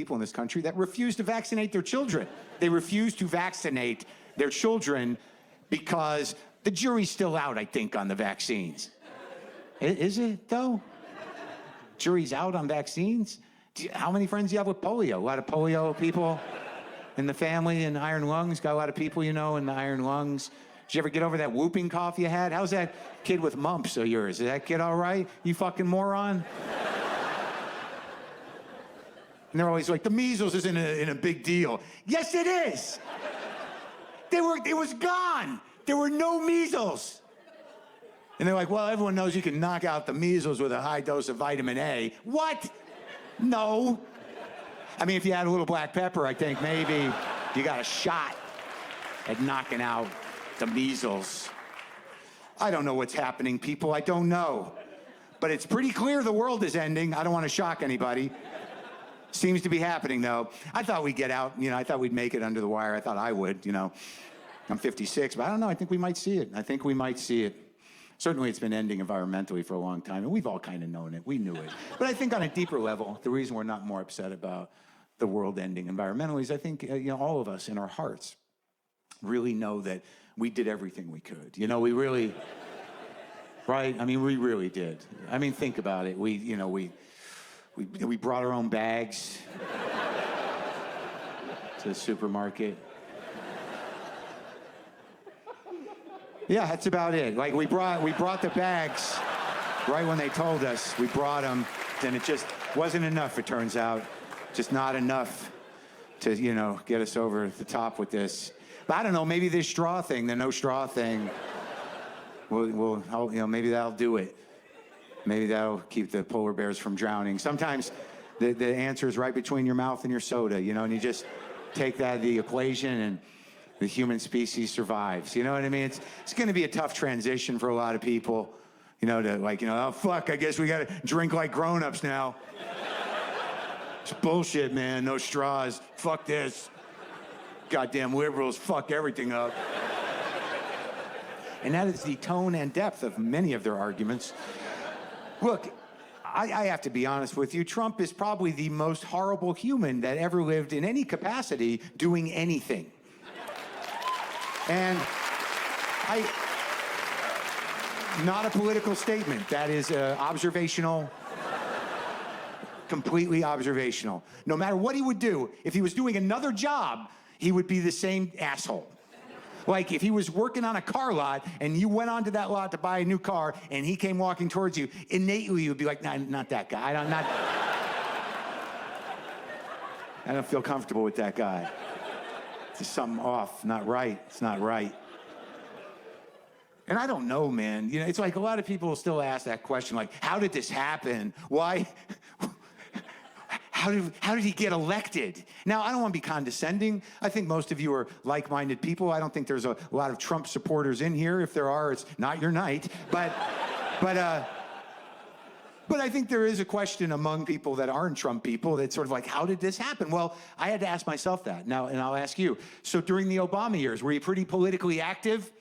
people in this country that refuse to vaccinate their children. They refuse to vaccinate their children because the jury's still out, I think, on the vaccines. Is it, though? Jury's out on vaccines? How many friends do you have with polio? A lot of polio people in the family and iron lungs? Got a lot of people, you know, in the iron lungs. Did you ever get over that whooping cough you had? How's that kid with mumps of yours? Is that kid all right? You fucking moron? And they're always like, the measles isn't a big deal. Yes, it is. It was gone. There were no measles. And they're like, well, everyone knows you can knock out the measles with a high dose of vitamin A. What? No. I mean, if you add a little black pepper, I think maybe you got a shot at knocking out the measles. I don't know what's happening, people. I don't know. But it's pretty clear the world is ending. I don't want to shock anybody. Seems to be happening, though. I thought we'd get out. You know, I thought we'd make it under the wire. I thought I would, you know. I'm 56, but I don't know. I think we might see it. I think we might see it. Certainly, it's been ending environmentally for a long time, and we've all kind of known it. We knew it. But I think on a deeper level, the reason we're not more upset about the world ending environmentally is I think, you know, all of us in our hearts really know that we did everything we could. You know, we really, right? I mean, we really did. I mean, think about it. We brought our own bags to the supermarket. Yeah, that's about it. Like, we brought the bags right when they told us. We brought them, and it just wasn't enough, it turns out. Just not enough to, you know, get us over the top with this. But I don't know, maybe this straw thing, the no straw thing, will you know, maybe that'll do it. Maybe that'll keep the polar bears from drowning. Sometimes the answer is right between your mouth and your soda, you know, and you just take that out of the equation and the human species survives. You know what I mean? It's going to be a tough transition for a lot of people, you know, to like, you know, oh, fuck, I guess we got to drink like grown-ups now. It's bullshit, man. No straws. Fuck this. Goddamn liberals fuck everything up. And that is the tone and depth of many of their arguments. Look, I have to be honest with you. Trump is probably the most horrible human that ever lived in any capacity doing anything. And not a political statement. That is observational, completely observational. No matter what he would do, if he was doing another job, he would be the same asshole. Like, if he was working on a car lot and you went onto that lot to buy a new car and he came walking towards you, innately you would be like, nah, not that guy. I don't feel comfortable with that guy. There's something off, not right. It's not right. And I don't know, man. You know, it's like a lot of people still ask that question, like, how did this happen? Why? How did he get elected? Now, I don't want to be condescending. I think most of you are like-minded people. I don't think there's a lot of Trump supporters in here. If there are, it's not your night. But I think there is a question among people that aren't Trump people that's sort of like, how did this happen? Well, I had to ask myself that. Now, and I'll ask you. So during the Obama years, were you pretty politically active?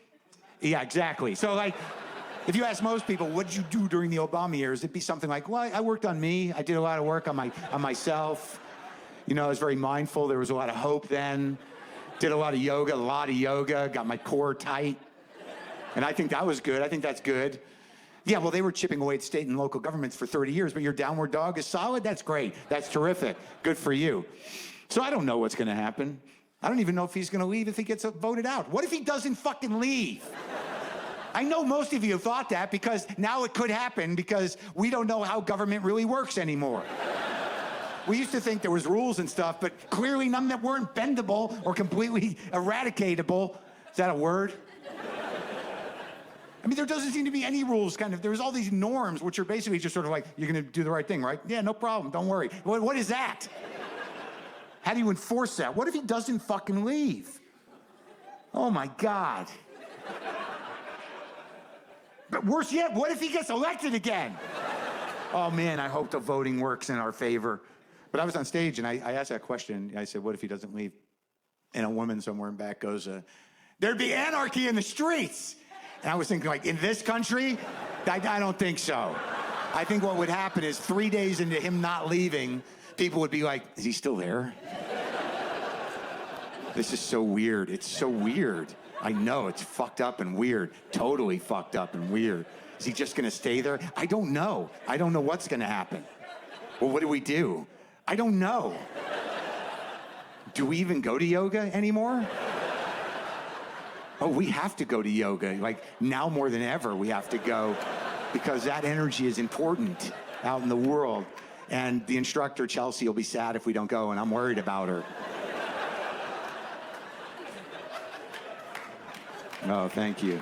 Yeah, exactly. So, like, if you ask most people, what did you do during the Obama years? It'd be something like, well, I worked on me. I did a lot of work on myself. You know, I was very mindful. There was a lot of hope then. Did a lot of yoga, got my core tight. And I think that was good. I think that's good. Yeah, well, they were chipping away at state and local governments for 30 years, but your downward dog is solid? That's great. That's terrific. Good for you. So I don't know what's going to happen. I don't even know if he's going to leave if he gets voted out. What if he doesn't fucking leave? I know most of you thought that because now it could happen because we don't know how government really works anymore. We used to think there was rules and stuff, but clearly none that weren't bendable or completely eradicatable. Is that a word? I mean, there doesn't seem to be any rules, kind of. There's all these norms, which are basically just sort of like, you're going to do the right thing, right? Yeah, no problem, don't worry. What is that? How do you enforce that? What if he doesn't fucking leave? Oh, my God. But worse yet, what if he gets elected again? Oh, man, I hope the voting works in our favor. But I was on stage, and I asked that question. I said, what if he doesn't leave? And a woman somewhere in back goes, there'd be anarchy in the streets. And I was thinking, like, in this country? I don't think so. I think what would happen is 3 days into him not leaving, people would be like, is he still there? This is so weird. It's so weird. I know, it's fucked up and weird. Totally fucked up and weird. Is he just gonna stay there? I don't know. I don't know what's gonna happen. Well, what do we do? I don't know. Do we even go to yoga anymore? Oh, we have to go to yoga. Like, now more than ever, we have to go because that energy is important out in the world. And the instructor, Chelsea, will be sad if we don't go, and I'm worried about her. Oh, thank you.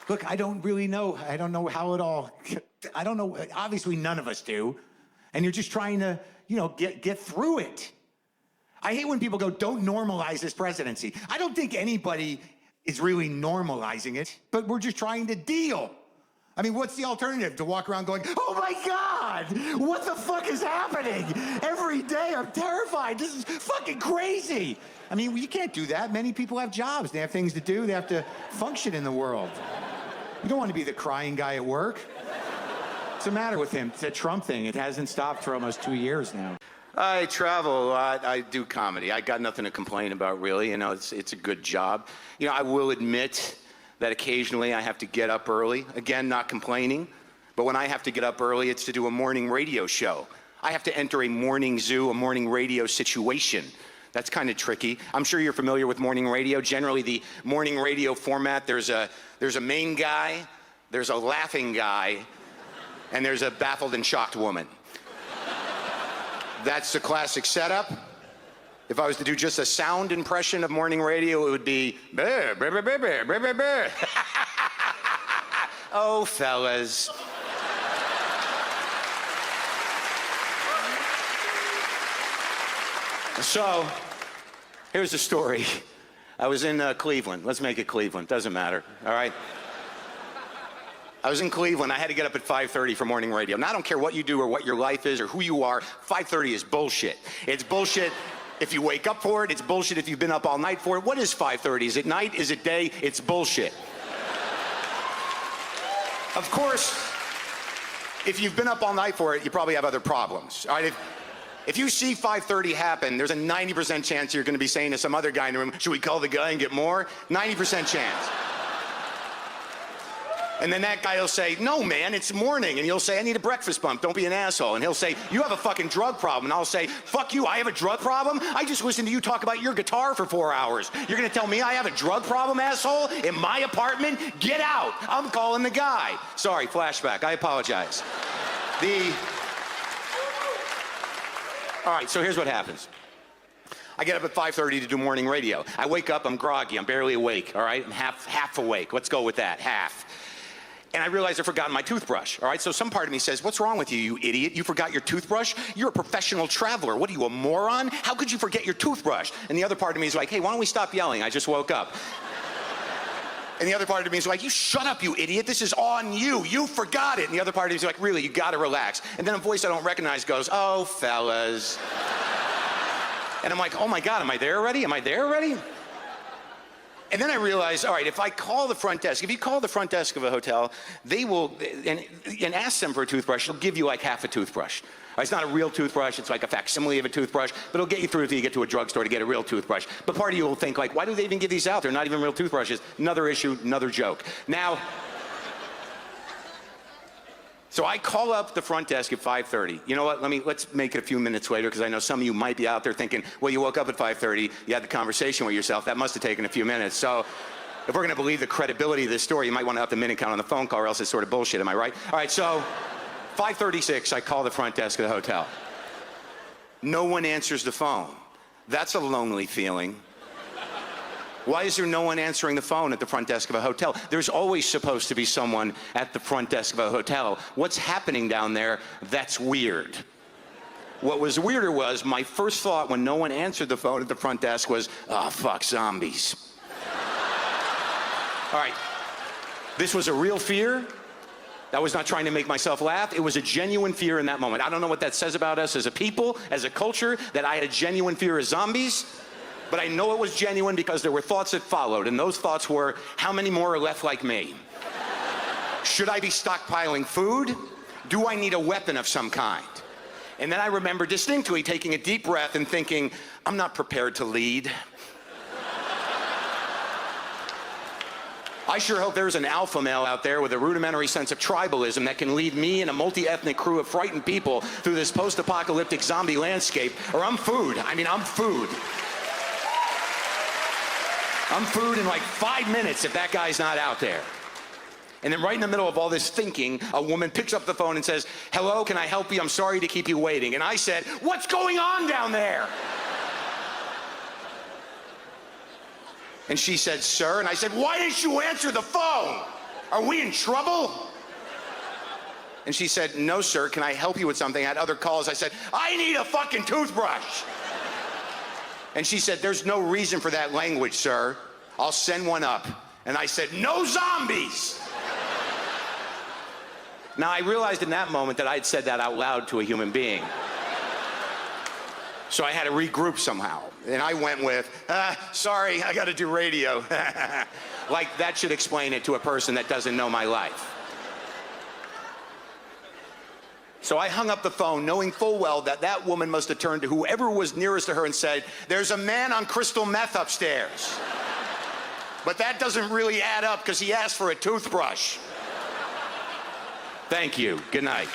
Look, I don't really know. I don't know how it all, I don't know. Obviously, none of us do. And you're just trying to, get through it. I hate when people go, don't normalize this presidency. I don't think anybody is really normalizing it, but we're just trying to deal. I mean, what's the alternative? To walk around going, oh my God, what the fuck is happening? Every day I'm terrified. This is fucking crazy. I mean, you can't do that. Many people have jobs. They have things to do. They have to function in the world. You don't want to be the crying guy at work. What's the matter with him? It's a Trump thing. It hasn't stopped for almost 2 years now. I travel a lot. I do comedy. I got nothing to complain about, really. It's a good job. I will admit that occasionally I have to get up early. Again, not complaining. But when I have to get up early, it's to do a morning radio show. I have to enter a morning zoo, a morning radio situation. That's kind of tricky. I'm sure you're familiar with morning radio. Generally, the morning radio format, there's a main guy, there's a laughing guy, and there's a baffled and shocked woman. That's the classic setup. If I was to do just a sound impression of morning radio, it would be, brr, brr, brr, brr, brr, brr, brr, brr. Oh, fellas. So, here's the story. I was in Cleveland. Let's make it Cleveland. Doesn't matter, all right? I was in Cleveland. I had to get up at 5:30 for morning radio. Now, I don't care what you do or what your life is or who you are. 5:30 is bullshit. It's bullshit if you wake up for it. It's bullshit if you've been up all night for it. What is 5:30? Is it night? Is it day? It's bullshit. Of course, if you've been up all night for it, you probably have other problems, all right? If you see 5:30 happen, there's a 90% chance you're going to be saying to some other guy in the room, should we call the guy and get more? 90% chance. And then that guy will say, no, man, it's morning. And you'll say, I need a breakfast bump. Don't be an asshole. And he'll say, you have a fucking drug problem. And I'll say, fuck you, I have a drug problem? I just listened to you talk about your guitar for 4 hours. You're going to tell me I have a drug problem, asshole? In my apartment? Get out. I'm calling the guy. Sorry, flashback. I apologize. All right, so here's what happens. I get up at 5:30 to do morning radio. I wake up, I'm groggy, I'm barely awake, all right? I'm half awake. Let's go with that, half. And I realize I've forgotten my toothbrush, all right? So some part of me says, what's wrong with you, you idiot? You forgot your toothbrush? You're a professional traveler. What are you, a moron? How could you forget your toothbrush? And the other part of me is like, hey, why don't we stop yelling? I just woke up. And the other part of me is like, you shut up, you idiot. This is on you. You forgot it. And the other part of me is like, really, you gotta relax. And then a voice I don't recognize goes, oh, fellas. And I'm like, oh my God, am I there already? Am I there already? And then I realized, all right, if I call the front desk, if you call the front desk of a hotel, they will, and ask them for a toothbrush, they'll give you like half a toothbrush. It's not a real toothbrush, it's like a facsimile of a toothbrush, but it'll get you through until you get to a drugstore to get a real toothbrush. But part of you will think like, why do they even give these out? They're not even real toothbrushes. Another issue, another joke. Now, so I call up the front desk at 5:30. You know what, let's make it a few minutes later because I know some of you might be out there thinking, well, you woke up at 5:30, you had the conversation with yourself, that must have taken a few minutes. So if we're gonna believe the credibility of this story, you might wanna up the minute count on the phone call or else it's sort of bullshit, am I right? All right, so 5:36, I call the front desk of the hotel. No one answers the phone. That's a lonely feeling. Why is there no one answering the phone at the front desk of a hotel? There's always supposed to be someone at the front desk of a hotel. What's happening down there? That's weird. What was weirder was my first thought when no one answered the phone at the front desk was, oh, fuck, zombies. All right, this was a real fear. I was not trying to make myself laugh. It was a genuine fear in that moment. I don't know what that says about us as a people, as a culture, that I had a genuine fear of zombies. But I know it was genuine because there were thoughts that followed, and those thoughts were, how many more are left like me? Should I be stockpiling food? Do I need a weapon of some kind? And then I remember distinctly taking a deep breath and thinking, I'm not prepared to lead. I sure hope there's an alpha male out there with a rudimentary sense of tribalism that can lead me and a multi-ethnic crew of frightened people through this post-apocalyptic zombie landscape, or I'm food. I mean, I'm food. I'm food in like 5 minutes if that guy's not out there. And then right in the middle of all this thinking, a woman picks up the phone and says, hello, can I help you? I'm sorry to keep you waiting. And I said, what's going on down there? And she said, sir. And I said, why didn't you answer the phone? Are we in trouble? And she said, no, sir, can I help you with something? I had other calls. I said, I need a fucking toothbrush. And she said, there's no reason for that language, sir. I'll send one up. And I said, no zombies. Now, I realized in that moment that I'd said that out loud to a human being. So I had to regroup somehow. And I went with, sorry, I got to do radio. Like that should explain it to a person that doesn't know my life. So I hung up the phone knowing full well that that woman must have turned to whoever was nearest to her and said, there's a man on crystal meth upstairs. But that doesn't really add up because he asked for a toothbrush. Thank you. Good night.